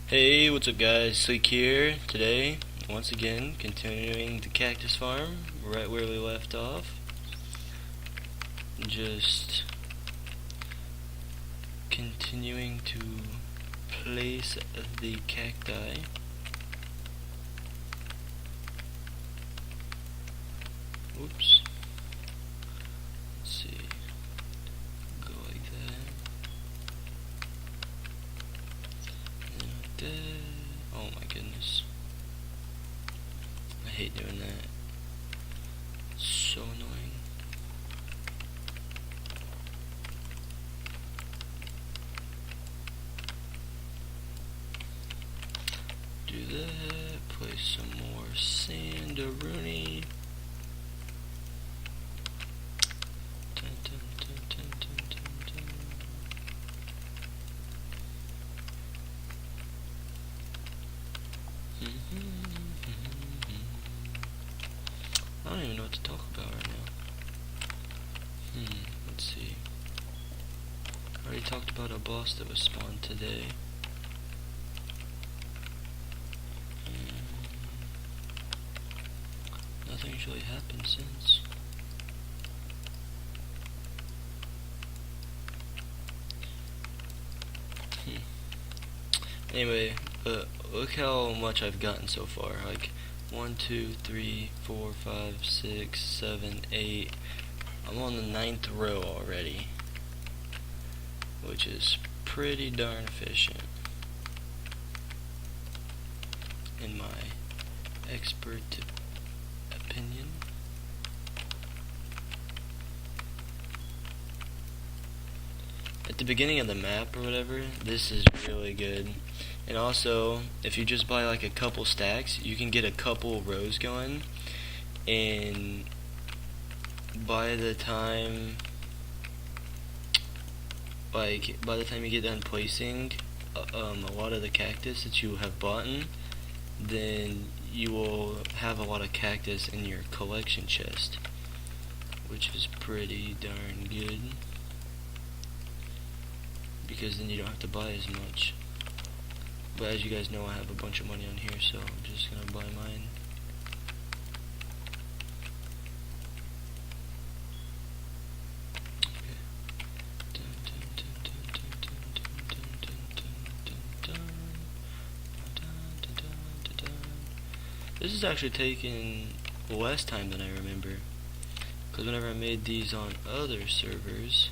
Hey, what's up guys? Sleek here today, once again, continuing the cactus farm, right where we left off. Just continuing to place the cacti. Oops. Let's see. Go like that. And then like that. Oh my goodness. I hate doing that. It's so annoying. Do that. Place some more sand-a-rooney. I don't even know what to talk about right now. Let's see. I already talked about a boss that was spawned today. Nothing's really happened since. Anyway, look how much I've gotten so far. Like 1, 2, 3, 4, 5, 6, 7, 8. I'm on the 9th row already, which is pretty darn efficient in my expert opinion. At the beginning of the map or whatever, this is really good. And also, if you just buy like a couple stacks, you can get a couple rows going, and by the time you get done placing a lot of the cactus that you have bought, then you will have a lot of cactus in your collection chest, which is pretty darn good, because then you don't have to buy as much. But as you guys know, I have a bunch of money on here, so I'm just gonna buy mine. This is actually taking less time than I remember, because whenever I made these on other servers,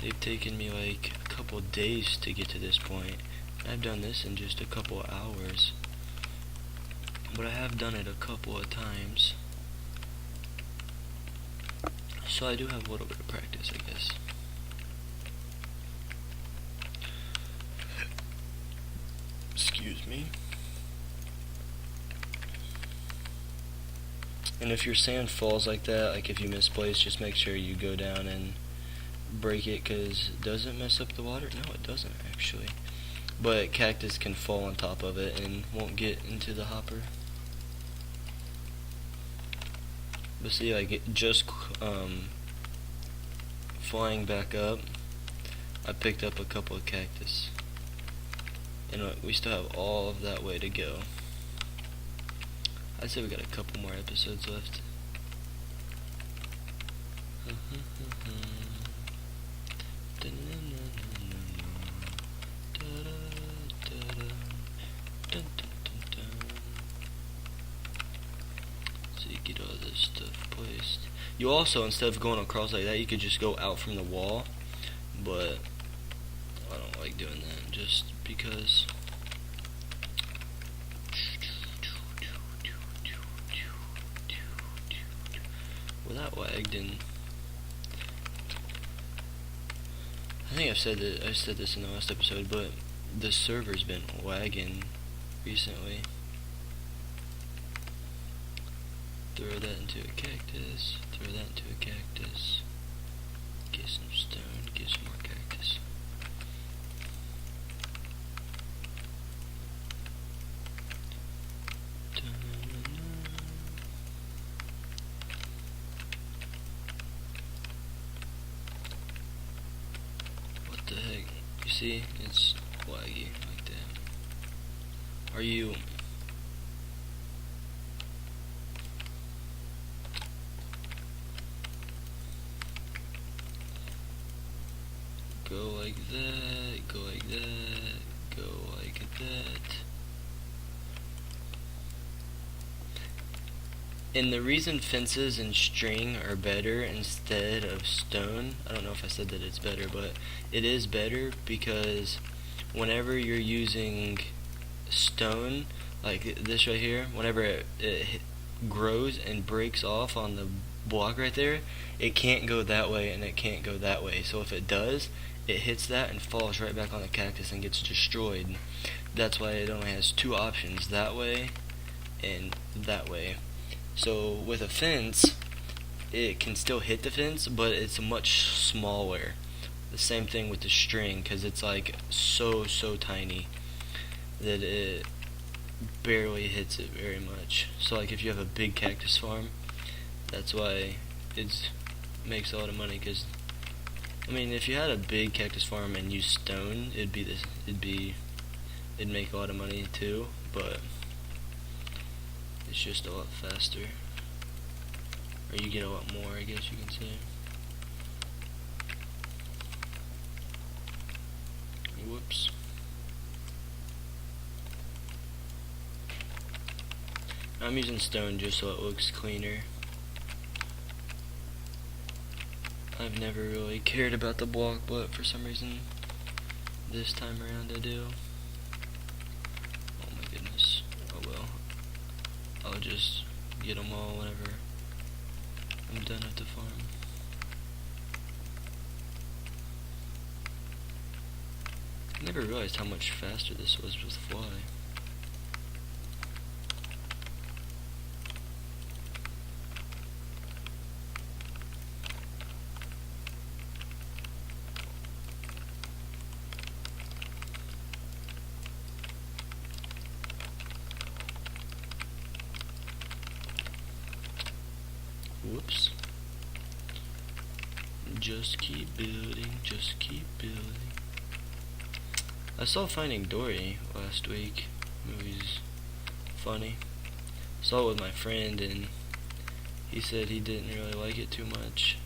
they've taken me like a couple days to get to this point. I've done this in just a couple hours, but I have done it a couple of times, so I do have a little bit of practice, I guess. Excuse me. And if your sand falls like that, like if you misplace, just make sure you go down and break it, because does it mess up the water? No, it doesn't actually. But cactus can fall on top of it and won't get into the hopper. But see, like it just flying back up, I picked up a couple of cactus, and we still have all of that way to go. I'd say we got a couple more episodes left. So you get all this stuff placed. You also, instead of going across like that, you could just go out from the wall, but I don't like doing that just because. Well, that lagged, and I think I said this in the last episode, but the server's been lagging recently. Throw that into a cactus, throw that into a cactus, get some stone, get some more cactus. What the heck? You see, it's laggy like that. Are you... Go like that, go like that, go like that. And the reason fences and string are better instead of stone, I don't know if I said that it's better, but it is better because whenever you're using stone, like this right here, whenever it grows and breaks off on the block right there, it can't go that way and it can't go that way. So if it does, it hits that and falls right back on the cactus and gets destroyed. That's why it only has two options, that way and that way. So with a fence, it can still hit the fence, but it's much smaller. The same thing with the string, because it's like so tiny that it barely hits it very much. So like if you have a big cactus farm, that's why it makes a lot of money. Because I mean, if you had a big cactus farm and used stone, it'd make a lot of money too, but it's just a lot faster, or you get a lot more, I guess you can say. Whoops. I'm using stone just so it looks cleaner. I've never really cared about the block, but for some reason this time around I do. Oh my goodness. Oh well. I'll just get them all whenever I'm done at the farm. I never realized how much faster this was with fly. Whoops. Just keep building, just keep building. I saw Finding Dory last week. Movie's funny. Saw it with my friend and he said he didn't really like it too much.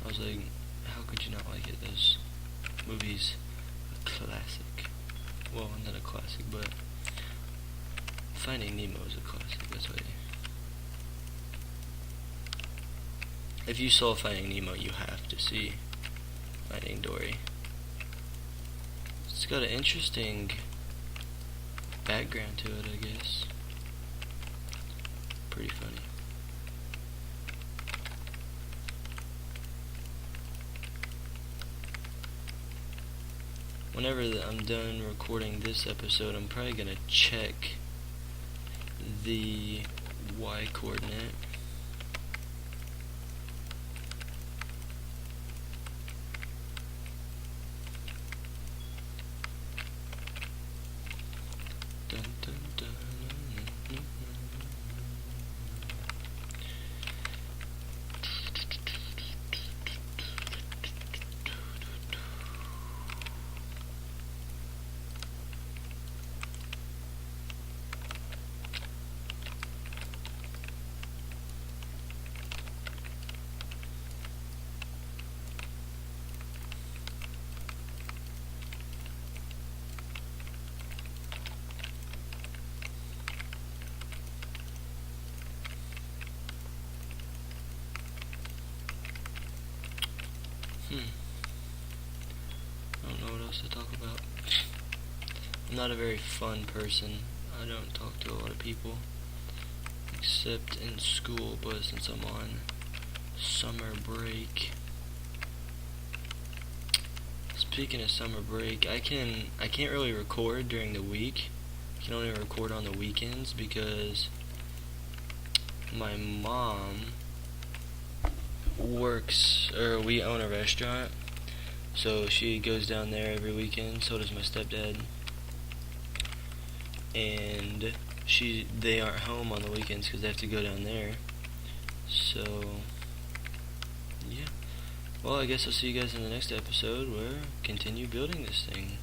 I was like, how could you not like it? This movie's a classic. Well, not a classic, but Finding Nemo is a classic. That's why. If you saw Finding Nemo, you have to see Finding Dory. It's got an interesting background to it, I guess. Pretty funny. Whenever I'm done recording this episode, I'm probably going to check the Y coordinate. Dun, dun, dun, dun, dun, dun. I don't know what else to talk about. I'm not a very fun person. I don't talk to a lot of people, except in school, but since I'm on summer break. Speaking of summer break, I can't really record during the week. I can only record on the weekends because my mom works, or we own a restaurant, so she goes down there every weekend. So does my stepdad, and they aren't home on the weekends because they have to go down there. So yeah, well, I guess I'll see you guys in the next episode where I continue building this thing.